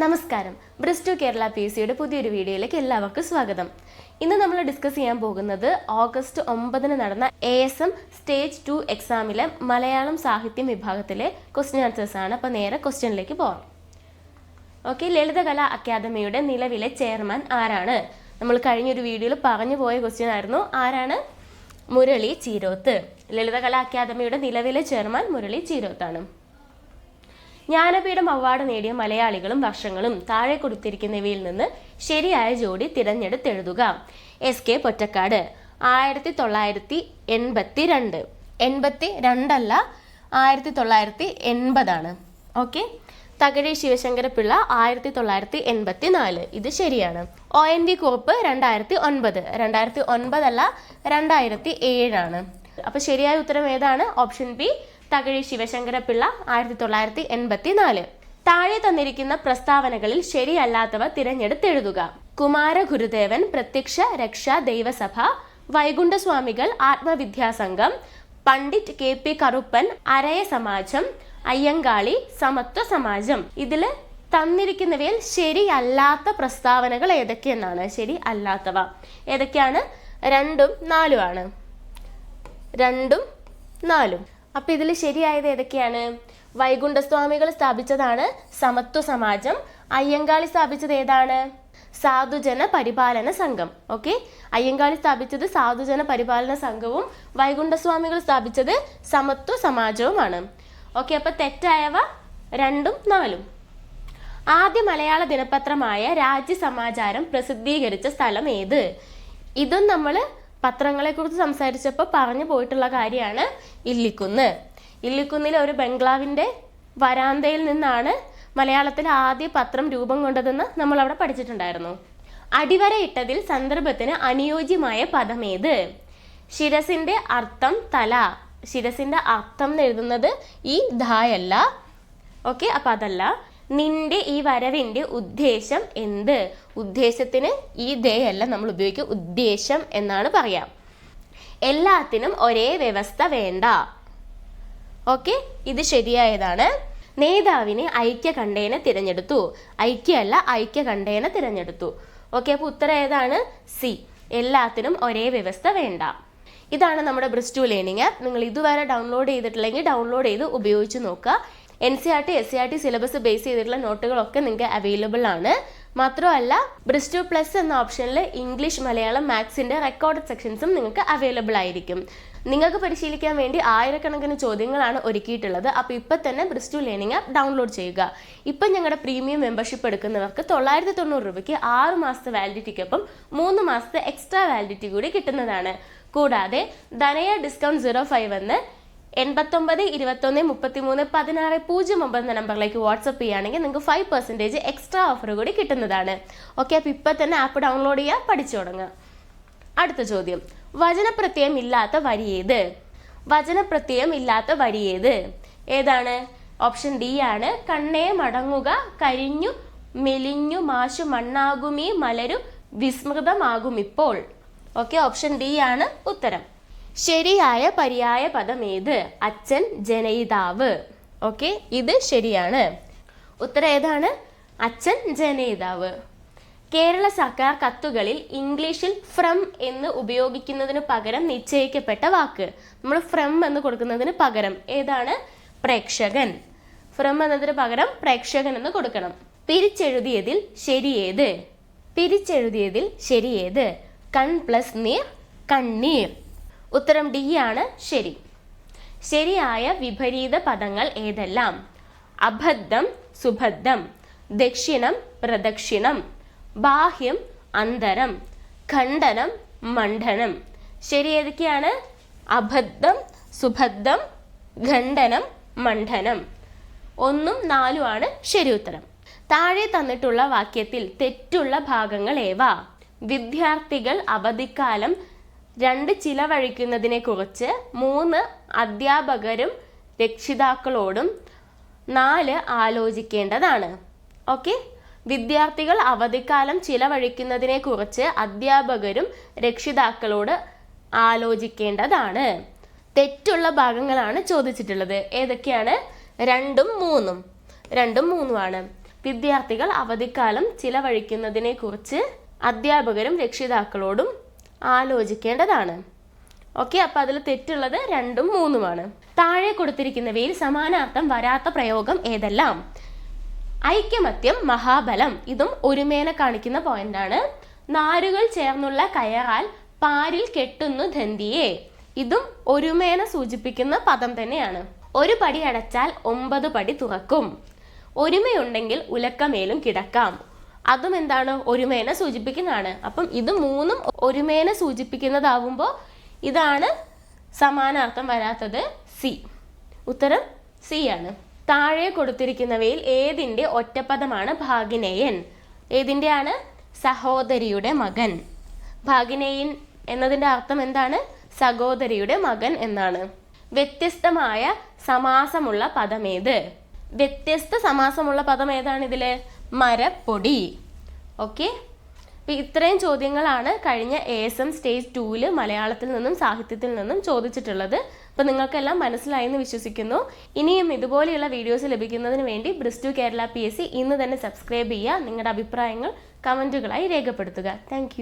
നമസ്കാരം. ബ്രിസ്റ്റു കേരള PSCയുടെ പുതിയൊരു വീഡിയോയിലേക്ക് എല്ലാവർക്കും സ്വാഗതം. ഇന്ന് നമ്മൾ ഡിസ്കസ് ചെയ്യാൻ പോകുന്നത് ഓഗസ്റ്റ് 9 നടന്ന ASM സ്റ്റേജ് 2 എക്സാമിലെ മലയാളം സാഹിത്യം വിഭാഗത്തിലെ ക്വസ്റ്റ്യൻ ആൻസേഴ്സ് ആണ്. അപ്പോൾ നേരെ ക്വസ്റ്റ്യനിലേക്ക് പോകാം. ഓക്കെ, ലളിതകലാ അക്കാദമിയുടെ നിലവിലെ ചെയർമാൻ ആരാണ്? നമ്മൾ കഴിഞ്ഞൊരു വീഡിയോയിൽ പറഞ്ഞു പോയ ക്വസ്റ്റ്യൻ ആയിരുന്നു. ആരാണ്? മുരളി ചീരോത്ത്. ലളിതകലാ അക്കാദമിയുടെ നിലവിലെ ചെയർമാൻ മുരളി ചീരോത്താണ്. ജ്ഞാനപീഠം അവാർഡ് നേടിയ മലയാളികളും വർഷങ്ങളും താഴെ കൊടുത്തിരിക്കുന്നവയിൽ നിന്ന് ശരിയായ ജോഡി തിരഞ്ഞെടുത്തെഴുതുക. SK പൊറ്റക്കാട് 1982. 82 അല്ല, 1980 ഓക്കെ. തകഴി ശിവശങ്കരപിള്ള 1984. ഇത് ശരിയാണ്. ONV കുറുപ്പ് 2009. 2009 അല്ല, 2007 അപ്പൊ ശരിയായ ഉത്തരം ഏതാണ്? Option B, Thakazhi Sivasankara Pillai 1984. താഴെ തന്നിരിക്കുന്ന പ്രസ്താവനകളിൽ ശരിയല്ലാത്തവ തിരഞ്ഞെടുത്തെഴുതുക. കുമാരഗുരുദേവൻ പ്രത്യക്ഷ രക്ഷാ ദൈവസഭ, വൈകുണ്ഠസ്വാമികൾ ആത്മവിദ്യാസംഘം, പണ്ഡിറ്റ് KP കറുപ്പൻ അരയ സമാജം, അയ്യങ്കാളി സമത്വ സമാജം. ഇതില് തന്നിരിക്കുന്നവയിൽ ശരിയല്ലാത്ത പ്രസ്താവനകൾ ഏതൊക്കെയെന്നാണ്. ശരി അല്ലാത്തവ ഏതൊക്കെയാണ്? 2ഉം 4ഉം ആണ്. 2ഉം 4ഉം. അപ്പൊ ഇതിൽ ശരിയായത് ഏതൊക്കെയാണ്? വൈകുണ്ഠസ്വാമികൾ സ്ഥാപിച്ചതാണ് സമത്വ സമാജം. അയ്യങ്കാളി സ്ഥാപിച്ചത് ഏതാണ്? സാധുജന പരിപാലന സംഘം. ഓക്കെ, അയ്യങ്കാളി സ്ഥാപിച്ചത് സാധുജന പരിപാലന സംഘവും വൈകുണ്ഠസ്വാമികൾ സ്ഥാപിച്ചത് സമത്വ സമാജവുമാണ്. ഓക്കെ, അപ്പൊ തെറ്റായവ 2ഉം 4ഉം. ആദ്യ മലയാള ദിനപത്രമായ രാജ്യസമാചാരം പ്രസിദ്ധീകരിച്ച സ്ഥലം ഏത്? ഇതും നമ്മൾ പത്രങ്ങളെ കുറിച്ച് സംസാരിച്ചപ്പോൾ പറഞ്ഞു പോയിട്ടുള്ള കാര്യമാണ്. ഇല്ലിക്കുന്ന്. ഇല്ലിക്കുന്നിലെ ഒരു ബംഗ്ലാവിന്റെ വരാന്തയിൽ നിന്നാണ് മലയാളത്തിലെ ആദ്യ പത്രം രൂപം കൊണ്ടതെന്ന് നമ്മൾ അവിടെ പഠിച്ചിട്ടുണ്ടായിരുന്നു. അടിവരയിട്ടതിൽ സന്ദർഭത്തിന് അനുയോജ്യമായ പദമേത്? ശിരസിന്റെ അർത്ഥം തല. ശിരസിന്റെ അർത്ഥം എന്ന് എഴുതുന്നത് ഈ ധായല്ല. ഓക്കെ, അപ്പൊ അതല്ല. നിന്റെ ഈ വരവിന്റെ ഉദ്ദേശം എന്ത്? ഉദ്ദേശത്തിന് ഈ ദയല്ല നമ്മൾ ഉപയോഗിക്കുക, ഉദ്ദേശം എന്നാണ് പറയാം. എല്ലാത്തിനും ഒരേ വ്യവസ്ഥ വേണ്ട. ഓക്കെ, ഇത് ശരിയായതാണ്. നേതാവിനെ ഐക്യകണ്ഠേന തിരഞ്ഞെടുത്തു. ഐക്യമല്ല, ഐക്യകണ്ഠേന തിരഞ്ഞെടുത്തു. ഓക്കെ, അപ്പൊ ഉത്തരം ഏതാണ്? സി, എല്ലാത്തിനും ഒരേ വ്യവസ്ഥ വേണ്ട. ഇതാണ് നമ്മുടെ ബ്രിസ്റ്റു ലേണിംഗ് ആപ്പ്. നിങ്ങൾ ഇതുവരെ ഡൗൺലോഡ് ചെയ്തിട്ടില്ലെങ്കിൽ ഡൗൺലോഡ് ചെയ്ത് ഉപയോഗിച്ച് നോക്കുക. NCERT SCERT സിലബസ് ബേസ് ചെയ്തിട്ടുള്ള നോട്ടുകളൊക്കെ നിങ്ങൾക്ക് അവൈലബിൾ ആണ്. മാത്രമല്ല, ബ്രിസ്റ്റു പ്ലസ് എന്ന ഓപ്ഷനിൽ ഇംഗ്ലീഷ്, മലയാളം, മാത്സിന്റെ റെക്കോർഡ് സെക്ഷൻസും നിങ്ങൾക്ക് അവൈലബിൾ ആയിരിക്കും. നിങ്ങൾക്ക് പരിശീലിക്കാൻ വേണ്ടി ആയിരക്കണക്കിന് ചോദ്യങ്ങളാണ് ഒരുക്കിയിട്ടുള്ളത്. അപ്പോൾ ഇപ്പം തന്നെ ബ്രിസ്റ്റു ലേണിംഗ് ആപ്പ് ഡൗൺലോഡ് ചെയ്യുക. ഇപ്പം ഞങ്ങളുടെ പ്രീമിയം മെമ്പർഷിപ്പ് എടുക്കുന്നവർക്ക് 990 രൂപയ്ക്ക് 6 മാസത്തെ വാലിഡിറ്റിക്കൊപ്പം 3 മാസത്തെ എക്സ്ട്രാ വാലിഡിറ്റി കൂടി കിട്ടുന്നതാണ്. കൂടാതെ ധനയ ഡിസ്കൗണ്ട് 05 എന്ന് 89 21 33 16 09 എന്ന നമ്പറിലേക്ക് വാട്സപ്പ് ചെയ്യുകയാണെങ്കിൽ നിങ്ങൾക്ക് 5% എക്സ്ട്രാ ഓഫർ കൂടി കിട്ടുന്നതാണ്. ഓക്കെ, അപ്പോൾ ഇപ്പം തന്നെ ആപ്പ് ഡൗൺലോഡ് ചെയ്യുക, പഠിച്ചു തുടങ്ങുക. അടുത്ത ചോദ്യം, വചനപ്രത്യയം ഇല്ലാത്ത വരി ഏത്? വചനപ്രത്യയം ഇല്ലാത്ത വരി ഏത്? ഏതാണ്? ഓപ്ഷൻ ഡി ആണ്. കണ്ണേ മടങ്ങുക, കരിഞ്ഞു മെലിഞ്ഞു മാശു മണ്ണാകുമീ മലരു വിസ്മൃതമാകുമിപ്പോൾ. ഓക്കെ, ഓപ്ഷൻ ഡി ആണ് ഉത്തരം. ശരിയായ പര്യായ പദം ഏത്? അച്ഛൻ ജനയിതാവ്. ഓക്കെ, ഇത് ശരിയാണ്. ഉത്തരം ഏതാണ്? അച്ഛൻ ജനയിതാവ്. കേരള സർക്കാർ കത്തുകളിൽ ഇംഗ്ലീഷിൽ ഫ്രം എന്ന് ഉപയോഗിക്കുന്നതിന് പകരം നിശ്ചയിക്കപ്പെട്ട വാക്ക്. നമ്മൾ ഫ്രം എന്ന് കൊടുക്കുന്നതിന് പകരം ഏതാണ്? പ്രേക്ഷകൻ. ഫ്രം എന്നതിന് പകരം പ്രേക്ഷകൻ എന്ന് കൊടുക്കണം. പിരിച്ചെഴുതിയതിൽ ശരിയേത്? പിരിച്ചെഴുതിയതിൽ ശരിയേത്? കൺ പ്ലസ് നീർ, കണ്ണീർ. ഉത്തരം ഡി ആണ് ശരി. ശരിയായ വിപരീത പദങ്ങൾ ഏതെല്ലാം? അബദ്ധം സുബദ്ധം, ദക്ഷിണം പ്രദക്ഷിണം, ബാഹ്യം അന്തരം, ഖണ്ഡനം മണ്ഡനം. ശരി ഏതൊക്കെയാണ്? അബദ്ധം, സുബദ്ധം, ഖണ്ഡനം, മണ്ഡനം. 1ഉം 4ഉം ആണ് ശരി ഉത്തരം. താഴെ തന്നിട്ടുള്ള വാക്യത്തിൽ തെറ്റുള്ള ഭാഗങ്ങൾ ഏവ? വിദ്യാർത്ഥികൾ അവധിക്കാലം 2 ചിലവഴിക്കുന്നതിനെ കുറിച്ച് 3 അധ്യാപകരും രക്ഷിതാക്കളോടും 4 ആലോചിക്കേണ്ടതാണ്. ഓക്കെ, വിദ്യാർത്ഥികൾ അവധിക്കാലം ചിലവഴിക്കുന്നതിനെ കുറിച്ച് അധ്യാപകരും രക്ഷിതാക്കളോട് ആലോചിക്കേണ്ടതാണ്. തെറ്റുള്ള ഭാഗങ്ങളാണ് ചോദിച്ചിട്ടുള്ളത്. ഏതൊക്കെയാണ്? 2ഉം 3ഉം. 2ഉം 3ഉം ആണ്. വിദ്യാർത്ഥികൾ അവധിക്കാലം ചിലവഴിക്കുന്നതിനെക്കുറിച്ച് അധ്യാപകരും രക്ഷിതാക്കളോടും ആലോചിക്കേണ്ടതാണ്. ഓക്കെ, അപ്പോൾ അതിൽ തെറ്റുള്ളത് 2ഉം 3ഉമാണ്. താഴെ കൊടുത്തിരിക്കുന്നവയിൽ സമാനാർത്ഥം വരാത്ത പ്രയോഗം ഏതെല്ലാം? ഐക്യമത്യം മഹാബലം, ഇതും ഒരുമേനെ കാണിക്കുന്ന പോയിന്റാണ്. നാരുകൾ ചേർന്നുള്ള കയറാൽ പാരിൽ കെട്ടുന്നു ദന്തിയെ, ഇതും ഒരുമേനെ സൂചിപ്പിക്കുന്ന പദം തന്നെയാണ്. ഒരു പടി അടച്ചാൽ 9 പടി തുറക്കും. ഒരുമയുണ്ടെങ്കിൽ ഉലക്കമേലും കിടക്കാം, അതും എന്താണ്? ഒരുമേനെ സൂചിപ്പിക്കുന്നതാണ്. അപ്പം ഇത് 3ഉം ഒരുമേനെ സൂചിപ്പിക്കുന്നതാവുമ്പോൾ ഇതാണ് സമാനാർത്ഥം വരാത്തത്, സി. ഉത്തരം സി ആണ്. താഴെ കൊടുത്തിരിക്കുന്നവയിൽ ഏതിൻ്റെ ഒറ്റപ്പദമാണ് ഭാഗിനേയൻ? ഏതിൻ്റെയാണ്? സഹോദരിയുടെ മകൻ. ഭാഗിനേയൻ എന്നതിൻ്റെ അർത്ഥം എന്താണ്? സഹോദരിയുടെ മകൻ എന്നാണ്. വ്യത്യസ്തമായ സമാസമുള്ള പദമേത്? വ്യത്യസ്ത സമാസമുള്ള പദം ഏതാണ് ഇതില്? മരപ്പൊടി. ഓക്കെ, അപ്പോൾ ഇത്രയും ചോദ്യങ്ങളാണ് കഴിഞ്ഞ ASM സ്റ്റേജ് 2 മലയാളത്തിൽ നിന്നും സാഹിത്യത്തിൽ നിന്നും ചോദിച്ചിട്ടുള്ളത്. അപ്പോൾ നിങ്ങൾക്കെല്ലാം മനസ്സിലായെന്ന് വിശ്വസിക്കുന്നു. ഇനിയും ഇതുപോലെയുള്ള വീഡിയോസ് ലഭിക്കുന്നതിന് വേണ്ടി ബ്രിസ്റ്റു കേരള PSC ഇന്ന് തന്നെ സബ്സ്ക്രൈബ് ചെയ്യുക. നിങ്ങളുടെ അഭിപ്രായങ്ങൾ കമൻറ്റുകളായി രേഖപ്പെടുത്തുക. താങ്ക്